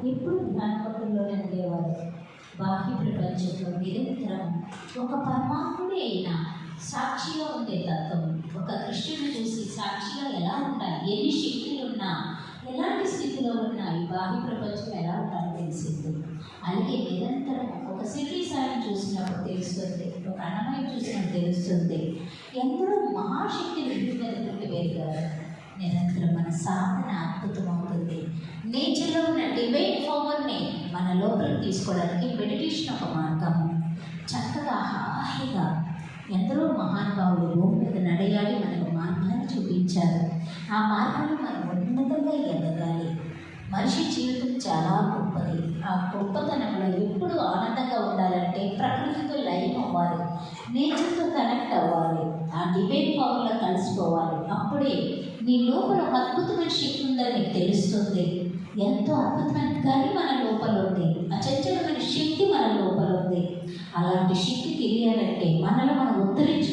ఎప్పుడు జ్ఞానపత్రంలోనే ఉండేవారు. బాహ్య ప్రపంచంలో నిరంతరం ఒక పరమాత్ముడే అయినా సాక్షిగా ఉండే తత్వం, ఒక కృష్ణుని చూసి సాక్షిగా ఎలా ఉండాలి, ఎన్ని శక్తులు ఉన్నా, ఎలాంటి స్థితిలో ఉన్నా ఈ బాహ్య ప్రపంచం ఎలా ఉండాలో తెలిసింది. అలాగే నిరంతరం ఒక సిటీ సాయిని చూసినప్పుడు తెలుస్తుంది, ఒక అన్నమయ్య చూసినప్పుడు తెలుస్తుంది. ఎందరో మహాశక్తి విభిన్నటువంటి వేరుగారు. నిరంతరం మన సాధన అద్భుతమవుతుంది. నేచర్లో ఉన్న డివైన్ పవర్ని మన లోపలికి తీసుకోవడానికి మెడిటేషన్ ఒక మార్గం. చక్కగా హాయిగా ఎందరో మహానుభావులు భూమి మీద నడయాడి మనకు మార్గాన్ని చూపించారు. ఆ మార్గాన్ని మనం ఉన్నతంగా ఎదగాలి. మనిషి జీవితం చాలా గొప్పది. ఆ గొప్పతనంలో ఎప్పుడు ఆనందంగా ఉండాలంటే ప్రకృతితో లైన్ అవ్వాలి, నేచర్తో కనెక్ట్ అవ్వాలి, ఆ డివైన్ పవర్లో కలిసిపోవాలి. అప్పుడే నీ లోపల ఒక అద్భుతమైన శక్తి ఉందని నీకు తెలుస్తుంది. ఎంతో అద్భుతమైన గని మన లోపల ఉంది, అచంచలమైన శక్తి మన లోపల ఉంది. అలాంటి శక్తి తెలియాలంటే మనలో మనం ఉత్తరించు